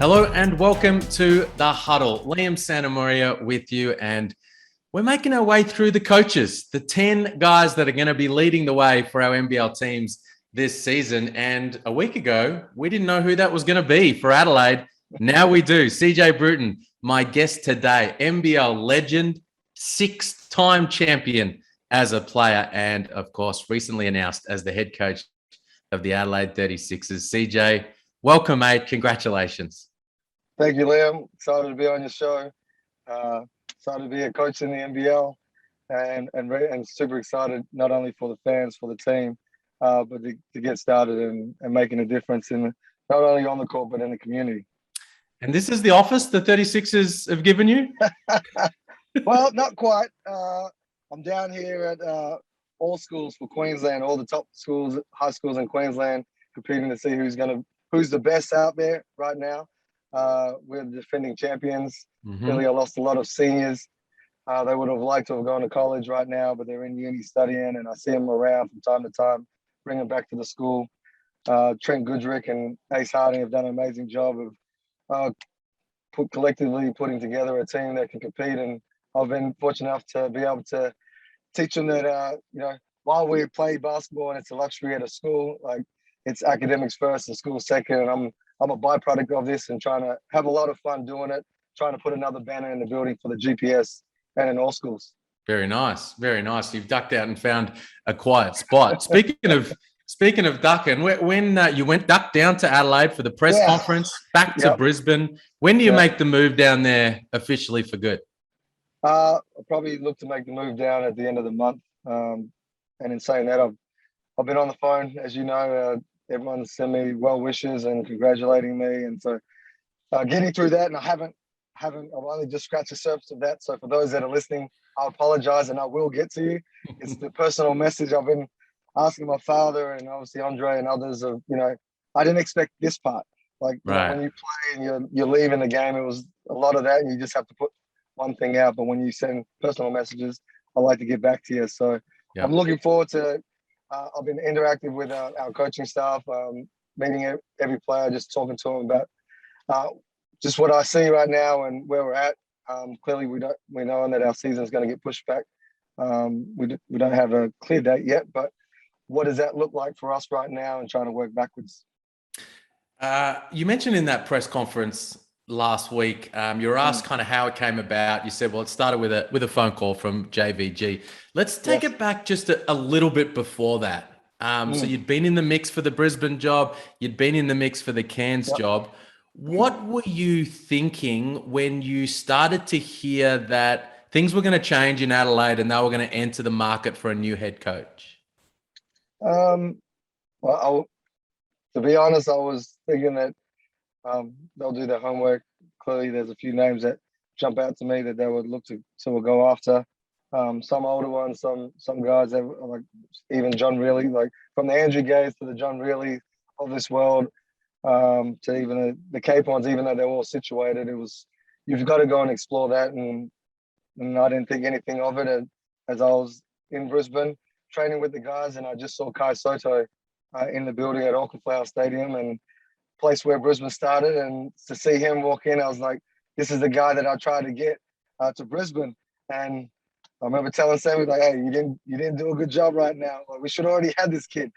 Hello and welcome to the Huddle. Liam Santamaria with you, and we're making our way through the coaches, the 10 guys that are going to be leading the way for our NBL teams this season. And a week ago, we didn't know who that was going to be for Adelaide. Now we do. CJ Bruton, my guest today, NBL legend, 6-time champion as a player, and of course, recently announced as the head coach of the Adelaide 36ers. CJ, welcome, mate. Congratulations. Thank you, Liam. Excited to be on your show. Excited to be a coach in the NBL, and super excited not only for the fans, for the team, but to get started and making a difference in not only on the court but in the community. And this is the office the 36ers have given you? Well, not quite. I'm down here at all schools for Queensland, all the top schools, high schools in Queensland, competing to see who's the best out there right now. We're the defending champions. Really, I lost a lot of seniors. They would have liked to have gone to college right now, but they're in uni studying, and I see them around from time to time, bring them back to the school. Trent Goodrick and Ace Harding have done an amazing job of collectively putting together a team that can compete, and I've been fortunate enough to be able to teach them that, while we play basketball and it's a luxury at a school, like it's academics first and school second, and I'm a byproduct of this and trying to have a lot of fun doing it, trying to put another banner in the building for the GPS and in all schools. Very nice. Very nice. You've ducked out and found a quiet spot. Speaking of ducking, when you ducked down to Adelaide for the press conference, back to Brisbane, when do you make the move down there officially for good? I'll probably look to make the move down at the end of the month. And in saying that, I've been on the phone, as you know. Everyone's sent me well wishes and congratulating me, and so getting through that. And I've only just scratched the surface of that. So for those that are listening, I apologize, and I will get to you. It's the personal message I've been asking my father and obviously Andre and others of. I didn't expect this part. Like when you play and you're leaving the game, it was a lot of that, and you just have to put one thing out. But when you send personal messages, I like to get back to you. So I'm looking forward to. I've been interactive with our coaching staff, meeting every player, just talking to them about just what I see right now and where we're at. Clearly, we know that our season is going to get pushed back. We don't have a clear date yet, but what does that look like for us right now, and trying to work backwards? You mentioned in that press conference last week, you were asked kind of how it came about. You said, well, it started with a phone call from JVG. Let's take it back just a little bit before that. So you'd been in the mix for the Brisbane job. You'd been in the mix for the Cairns job. What were you thinking when you started to hear that things were going to change in Adelaide and they were going to enter the market for a new head coach? Well, to be honest, I was thinking that they'll do their homework. Clearly, there's a few names that jump out to me that they would look to go after. Some older ones, some guys that like even John Reilly, like from the Andrew Gaze to the John Reilly of this world, to even the Cape ones, even though they're all situated, you've got to go and explore that. And I didn't think anything of it as I was in Brisbane training with the guys, and I just saw Kai Sotto in the building at Auckland Flower Stadium, and place where Brisbane started, and to see him walk in, I was like, this is the guy that I tried to get to Brisbane. And I remember telling Sammy, like, hey, you didn't do a good job right now. Like, we should already had this kid.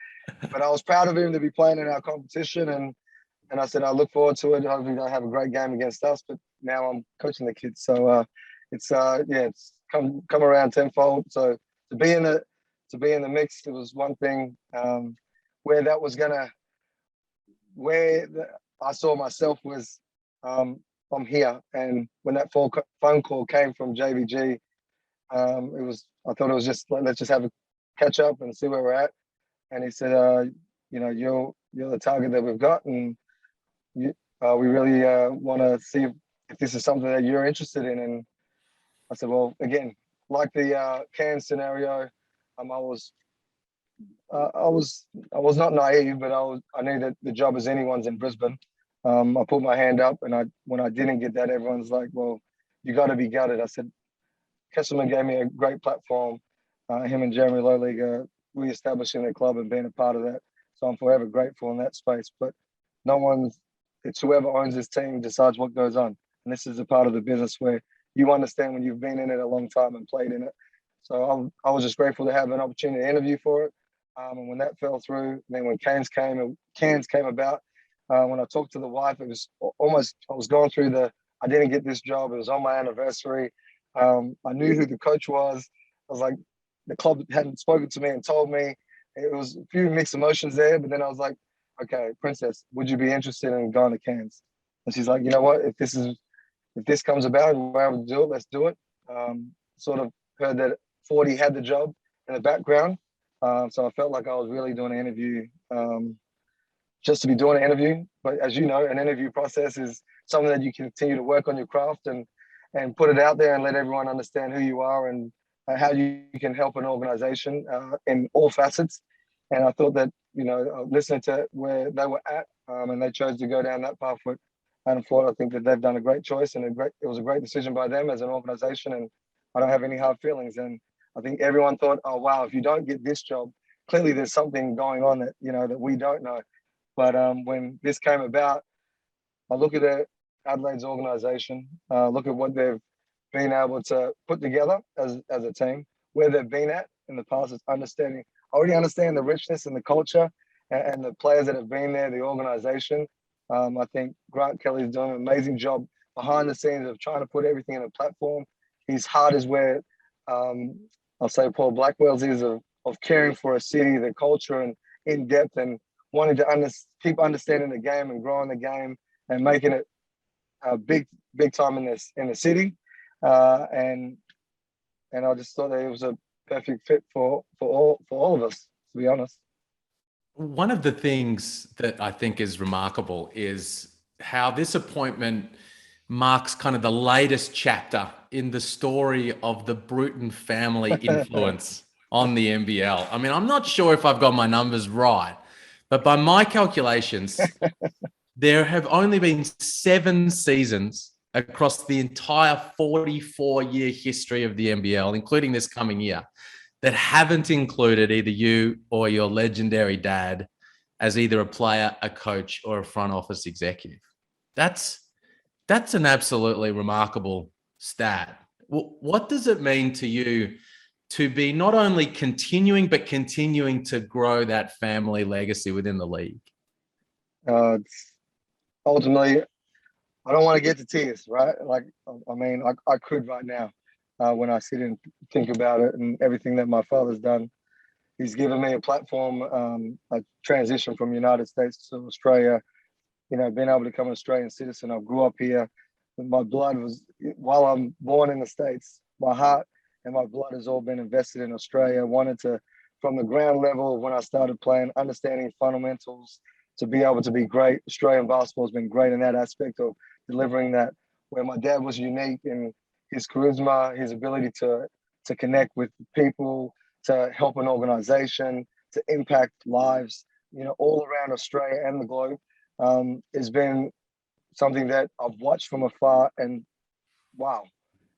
But I was proud of him to be playing in our competition, and I said I look forward to it. Hopefully they'll have a great game against us. But now I'm coaching the kids, so it's come around tenfold. So to be in the mix, it was one thing. Where I saw myself was I'm here, and when that phone call came from JVG, I thought it was just let's just have a catch up and see where we're at. And he said, you're the target that we've got, and we really want to see if this is something that you're interested in. And I said, well, again, like the Cairns scenario, I was not naive, but I knew that the job as anyone's in Brisbane. I put my hand up, and when I didn't get that, everyone's like, well, you got to be gutted. I said, Kesselman gave me a great platform. Him and Jeremy Lowleague re-establishing the club and being a part of that. So I'm forever grateful in that space. But no one's it's whoever owns this team decides what goes on. And this is a part of the business where you understand when you've been in it a long time and played in it. So I was just grateful to have an opportunity to interview for it. And when that fell through, then when Cairns came about, when I talked to the wife, it was almost, I was going through I didn't get this job. It was on my anniversary. I knew who the coach was. I was like, the club hadn't spoken to me and told me. It was a few mixed emotions there, but then I was like, okay, Princess, would you be interested in going to Cairns? And she's like, you know what, if this comes about and we're able to do it, let's do it. Sort of heard that 40 had the job in the background. So I felt like I was really doing an interview just to be doing an interview. But as you know, an interview process is something that you continue to work on your craft and put it out there and let everyone understand who you are and how you can help an organization in all facets. And I thought that, listening to where they were at and they chose to go down that path with Adam Ford, I think that they've done a great choice and it was a great decision by them as an organization. And I don't have any hard feelings. And I think everyone thought, oh, wow, if you don't get this job, clearly there's something going on that, that we don't know. But when this came about, I look at Adelaide's organization, look at what they've been able to put together as a team, where they've been at in the past. It's understanding. I already understand the richness and the culture and the players that have been there, the organization. I think Grant Kelly's doing an amazing job behind the scenes of trying to put everything in a platform. His heart is where I'll say Paul Blackwell's is of caring for a city, the culture, and in depth and wanting to keep understanding the game and growing the game and making it big time in the city. And I just thought that it was a perfect fit for all of us, to be honest. One of the things that I think is remarkable is how this appointment marks kind of the latest chapter in the story of the Bruton family influence on the NBL. I mean, I'm not sure if I've got my numbers right, but by my calculations, there have only been 7 seasons across the entire 44-year history of the NBL, including this coming year, that haven't included either you or your legendary dad as either a player, a coach, or a front office executive. That's an absolutely remarkable stat. What does it mean to you to be not only continuing, but continuing to grow that family legacy within the league? Ultimately, I don't want to get to tears, right? Like, I mean, I could right now when I sit and think about it and everything that my father's done. He's given me a platform, a transition from United States to Australia, being able to become an Australian citizen. I grew up here. My blood was, while I'm born in the States, my heart and my blood has all been invested in Australia. I wanted to, from the ground level when I started playing, understanding fundamentals, to be able to be great. Australian basketball has been great in that aspect of delivering that, where my dad was unique in his charisma, his ability to connect with people, to help an organization, to impact lives, all around Australia and the globe, has been something that I've watched from afar and, wow,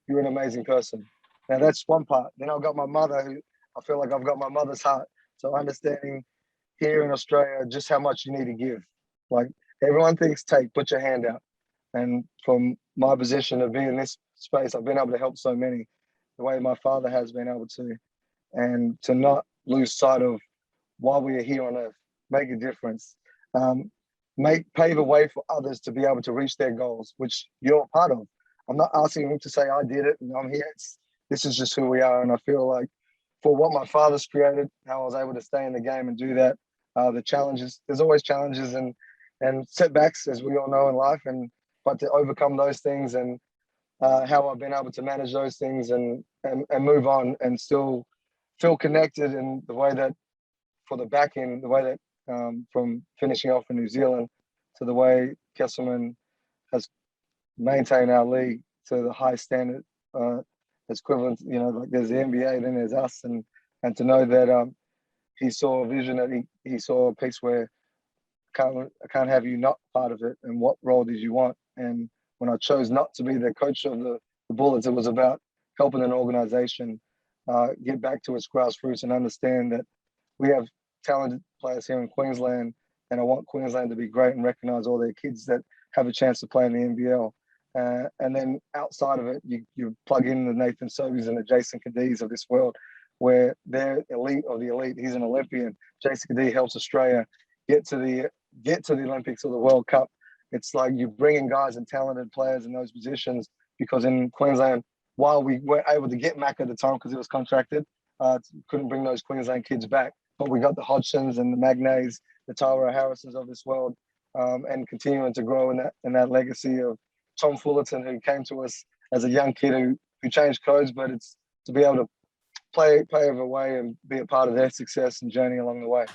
you're an amazing person. Now that's one part. Then I've got my mother, who I feel like I've got my mother's heart. So understanding here in Australia just how much you need to give. Like, everyone thinks, put your hand out. And from my position of being in this space, I've been able to help so many the way my father has been able to, and to not lose sight of why we are here on earth, make a difference, pave a way for others to be able to reach their goals, which you're a part of. I'm not asking them to say I did it and I'm here. This is just who we are. And I feel like for what my father's created, how I was able to stay in the game and do that, the challenges, there's always challenges and setbacks, as we all know in life, but to overcome those things and how I've been able to manage those things and move on and still feel connected in the way that, for the back end, the way that from finishing off in New Zealand to the way Kesselman has maintained our league to the high standard, that's equivalent, like there's the NBA, then there's us, and to know that he saw a vision, that he saw a piece where I can't have you not part of it, and what role did you want? And when I chose not to be the coach of the Bullets, it was about helping an organization get back to its grassroots and understand that we have talented players here in Queensland and I want Queensland to be great and recognise all their kids that have a chance to play in the NBL. And then outside of it, you plug in the Nathan Sobeys and the Jason Cadiz of this world, where they're elite of the elite. He's an Olympian. Jason Cadiz helps Australia get to the Olympics or the World Cup. It's like you bring in guys and talented players in those positions, because in Queensland, while we were able to get Mac at the time because he was contracted, couldn't bring those Queensland kids back. But we got the Hodgsons and the Magnays, the Tyler Harrisons of this world, and continuing to grow in that legacy of Tom Fullerton, who came to us as a young kid who changed codes, but it's to be able to pave a way and be a part of their success and journey along the way.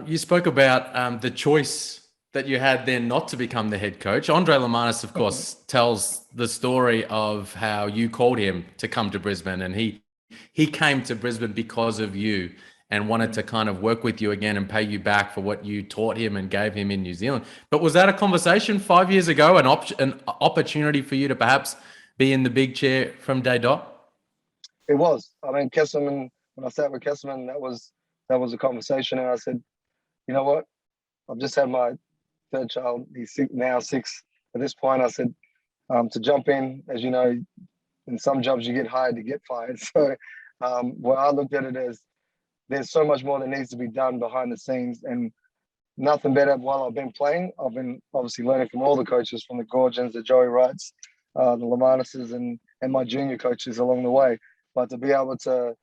You spoke about the choice that you had then not to become the head coach. Andre Lamanis, of course, tells the story of how you called him to come to Brisbane, and he came to Brisbane because of you and wanted to kind of work with you again and pay you back for what you taught him and gave him in New Zealand. But was that a conversation 5 years ago, an opportunity for you to perhaps be in the big chair from day dot? It was. I mean, Kesselman, when I sat with Kesselman, that was a conversation, and I said, you know what? I've just had my third child. He's now 6 at this point. I said, to jump in, as you know, in some jobs you get hired to get fired. So well, I looked at it as there's so much more that needs to be done behind the scenes, and nothing better. While I've been playing, I've been obviously learning from all the coaches, from the Gorgons, the Joey Wrights, the Lamanises, and my junior coaches along the way. But to be able to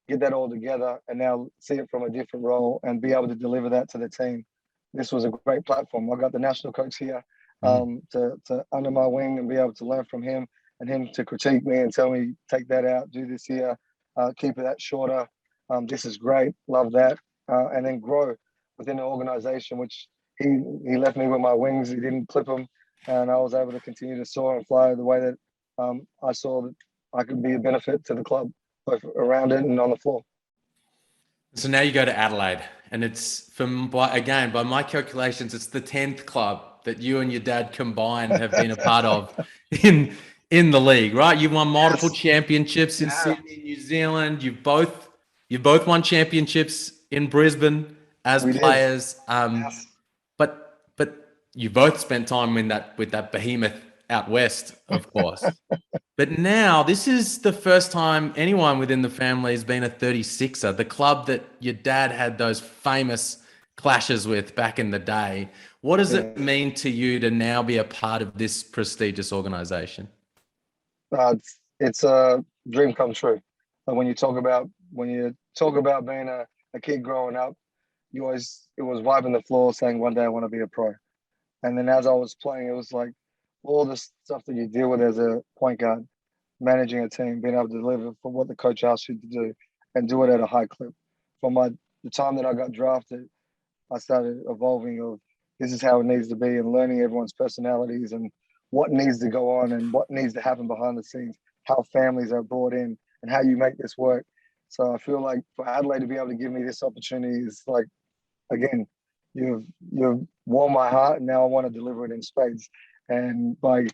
get that all together and now see it from a different role and be able to deliver that to the team, this was a great platform. I got the national coach here to under my wing and be able to learn from him, and him to critique me and tell me, take that out, do this here, keep it that shorter. This is great, love that, and then grow within the organization, which he left me with my wings. He didn't clip them, and I was able to continue to soar and fly the way that I saw that I could be a benefit to the club, both around it and on the floor. So now you go to Adelaide, and it's by my calculations, it's the 10th club that you and your dad combined have been a part of in the league, right? You've won multiple championships in Sydney, New Zealand. You've both won championships in Brisbane as players. But you both spent time with that behemoth out west, of course. But now this is the first time anyone within the family has been a 36er, the club that your dad had those famous clashes with back in the day. What does it mean to you to now be a part of this prestigious organization? It's a dream come true. When you talk about being a kid growing up, it was wiping the floor saying, one day I want to be a pro. And then as I was playing, it was like all the stuff that you deal with as a point guard, managing a team, being able to deliver for what the coach asked you to do and do it at a high clip. From the time that I got drafted, I started evolving of this is how it needs to be, and learning everyone's personalities and what needs to go on and what needs to happen behind the scenes, how families are brought in and how you make this work. So I feel like for Adelaide to be able to give me this opportunity is like, again, you've warmed my heart, and now I want to deliver it in spades. And by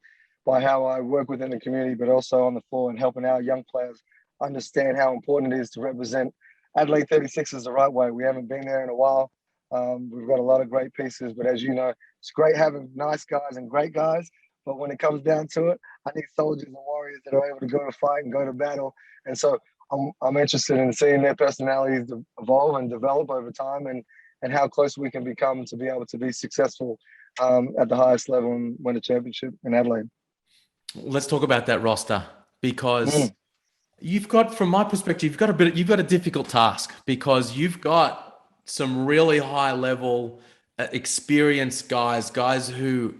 how I work within the community, but also on the floor and helping our young players understand how important it is to represent Adelaide 36ers the right way. We haven't been there in a while. We've got a lot of great pieces, but as you know, it's great having nice guys and great guys. But when it comes down to it, I need soldiers and warriors that are able to go to fight and go to battle. And so I'm interested in seeing their personalities evolve and develop over time, and how close we can become to be able to be successful at the highest level and win a championship in Adelaide. Let's talk about that roster, because you've got, from my perspective, you've got a difficult task, because you've got some really high level experienced guys who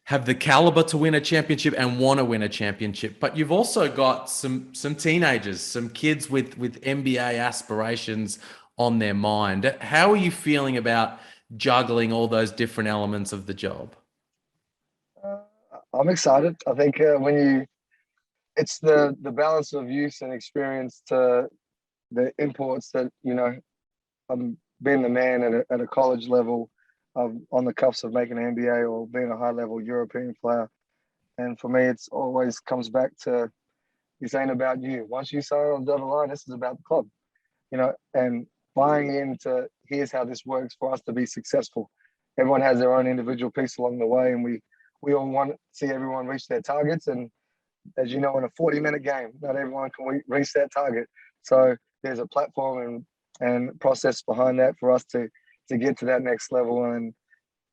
have the caliber to win a championship and want to win a championship. But you've also got some teenagers, some kids with NBA aspirations on their mind. How are you feeling about juggling all those different elements of the job? I'm excited. I think it's the balance of youth and experience to the imports that, being the man at a college level, on the cuffs of making an NBA or being a high level European player. And for me, it's always comes back to, this ain't about you. Once you sign on the dotted line, this is about the club, and buying into here's how this works for us to be successful. Everyone has their own individual piece along the way, and we all want to see everyone reach their targets. And as you know, in a 40-minute game, not everyone can reach that target. So there's a platform and process behind that for us to get to that next level. And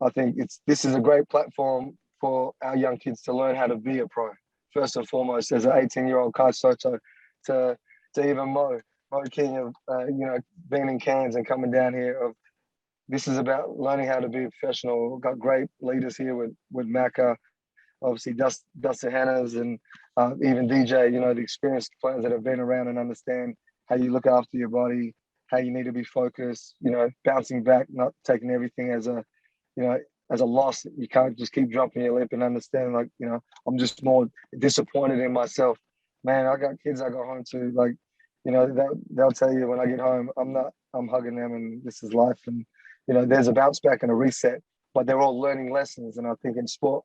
I think this is a great platform for our young kids to learn how to be a pro. First and foremost, as an 18-year-old Kai Sotto, to even Mo King of being in Cairns and coming down here. This is about learning how to be a professional. We've got great leaders here with Macca, obviously Dustin Hannahs, and even DJ. The experienced players that have been around and understand how you look after your body, how you need to be focused. Bouncing back, not taking everything as a loss. You can't just keep dropping your lip and understand. I'm just more disappointed in myself. Man, I got kids I go home to. They'll tell you when I get home, I'm hugging them, and this is life. And there's a bounce back and a reset, but they're all learning lessons. And I think in sport,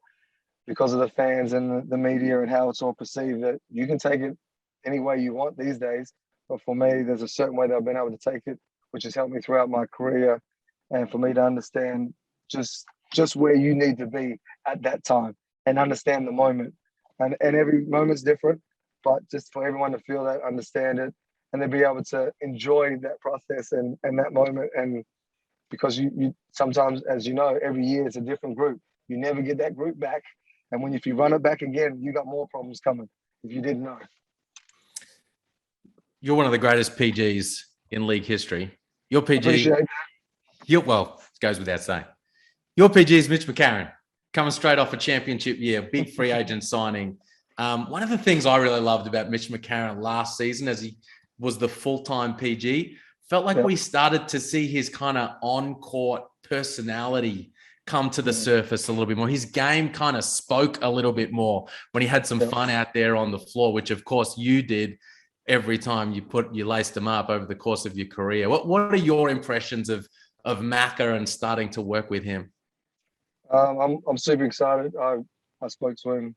because of the fans and the media and how it's all perceived, that you can take it any way you want these days. But for me, there's a certain way that I've been able to take it, which has helped me throughout my career, and for me to understand just where you need to be at that time and understand the moment. And every moment's different, but just for everyone to feel that, understand it, and then be able to enjoy that process and that moment. And because you sometimes, as you know, every year it's a different group. You never get that group back. And if you run it back again, you got more problems coming if you didn't know. You're one of the greatest PGs in league history. Your PG, Appreciate that. Well, it goes without saying. Your PG is Mitch McCarron, coming straight off a championship year, big free agent signing. One of the things I really loved about Mitch McCarron last season, as he was the full-time PG, felt like we started to see his kind of on-court personality come to the surface a little bit more. His game kind of spoke a little bit more when he had some fun out there on the floor, which of course you did every time you laced him up over the course of your career. What are your impressions of Macca and starting to work with him? I'm super excited. I spoke to him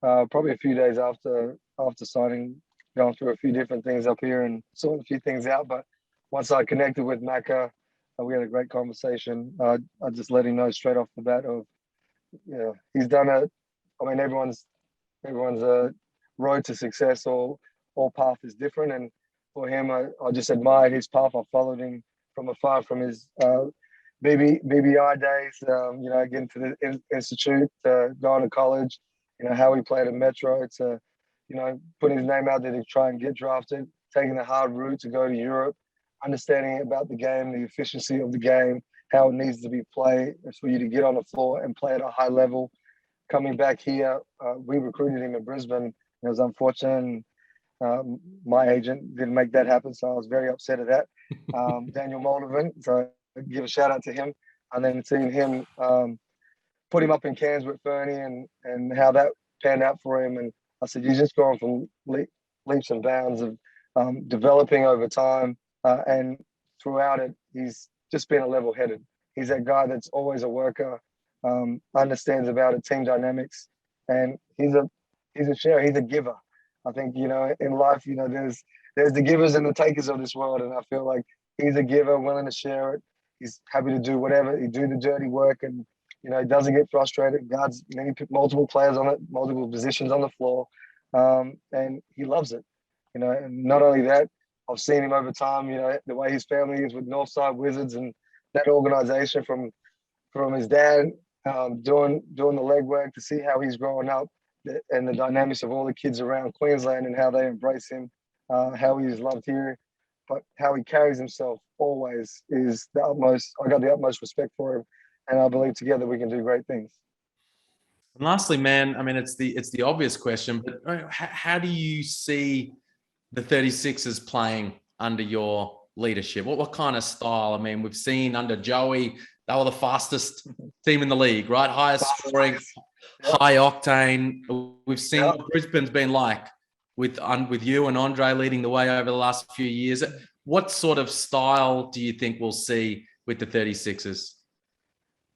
probably a few days after signing, going through a few different things up here and sorting a few things out. But once I connected with Macca, we had a great conversation. I just let him know straight off the bat of, he's done it. I mean, everyone's road to success or path is different. And for him, I just admired his path. I followed him from afar, from his BBI days, getting to the institute, going to college, how he played at Metro, to, putting his name out there to try and get drafted, taking the hard route to go to Europe, understanding about the game, the efficiency of the game, how it needs to be played for you to get on the floor and play at a high level. Coming back here, we recruited him in Brisbane. It was unfortunate. And, my agent didn't make that happen, so I was very upset at that. Daniel Moldovan, so I give a shout out to him. And then seeing him put him up in Cairns with Fernie and how that panned out for him. And I said, you've just gone from leaps and bounds of developing over time. And throughout it, he's just been a level-headed. He's that guy that's always a worker, understands about it, team dynamics, and he's a sharer. He's a giver. I think, in life, there's the givers and the takers of this world, and I feel like he's a giver, willing to share it. He's happy to do whatever. He do the dirty work, and he doesn't get frustrated. Guards multiple players on it, multiple positions on the floor, and he loves it. And not only that, I've seen him over time. The way his family is with Northside Wizards and that organization from his dad, doing the legwork to see how he's growing up, and the dynamics of all the kids around Queensland and how they embrace him, how he's loved here, but how he carries himself always is the utmost. I got the utmost respect for him, and I believe together we can do great things. And lastly, man, I mean, it's the obvious question, but how do you see the 36ers playing under your leadership? What kind of style? I mean, we've seen under Joey, they were the fastest team in the league, right? Highest scoring, high octane. We've seen what Brisbane's been like with you and Andre leading the way over the last few years. What sort of style do you think we'll see with the 36ers?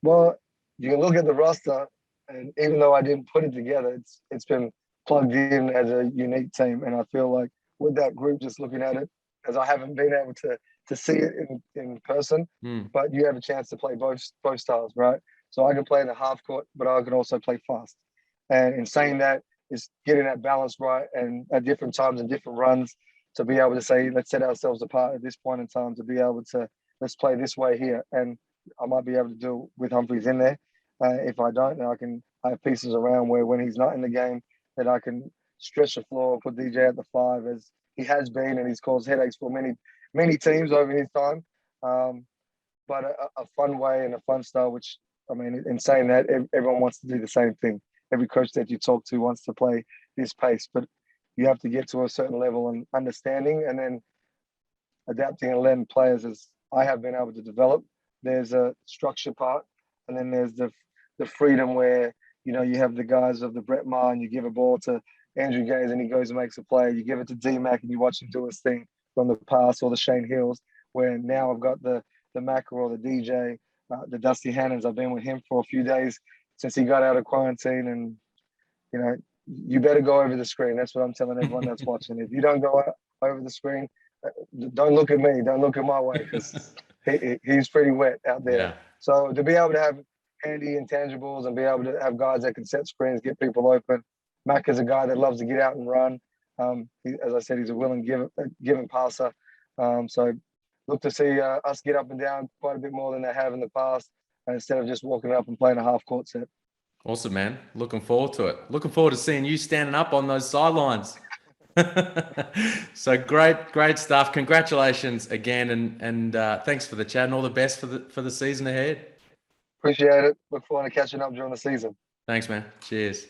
Well, you can look at the roster, and even though I didn't put it together, it's been plugged in as a unique team. And I feel like with that group, just looking at it, as I haven't been able to to see it in person, Mm. but you have a chance to play both styles, right? So I can play in the half court, but I can also play fast. And in saying that, is getting that balance right, and at different times and different runs to be able to say, let's set ourselves apart at this point in time to be able to, let's play this way here. And I might be able to do it with Humphreys in there. If I don't, then I have pieces around where when he's not in the game, that I can stretch the floor, put DJ at the 5 as he has been, and he's caused headaches for many teams over his time. But a fun way and a fun style, which, I mean, in saying that, everyone wants to do the same thing. Every coach that you talk to wants to play this pace, but you have to get to a certain level and understanding, and then adapting and letting players, as I have been able to develop. There's a structure part, and then there's the freedom where, you know, you have the guys of the Brett Maher, and you give a ball to Andrew Gaze and he goes and makes a play. You give it to D-Mac and you watch him do his thing from the pass, or the Shane Hills, where now I've got the Mac or the DJ, the Dusty Hannons. I've been with him for a few days since he got out of quarantine, and, you know, you better go over the screen. That's what I'm telling everyone that's watching. If you don't go over the screen, don't look at me. Don't look at my way, because he's pretty wet out there. Yeah. So to be able to have handy intangibles and be able to have guys that can set screens, get people open. Mac is a guy that loves to get out and run. As I said, he's a willing giving passer. So look to see us get up and down quite a bit more than they have in the past, instead of just walking up and playing a half court set. Awesome, man. Looking forward to it. Looking forward to seeing you standing up on those sidelines. So great stuff. Congratulations again, and thanks for the chat, and all the best for the season ahead. Appreciate it. Look forward to catching up during the season. Thanks, man. Cheers.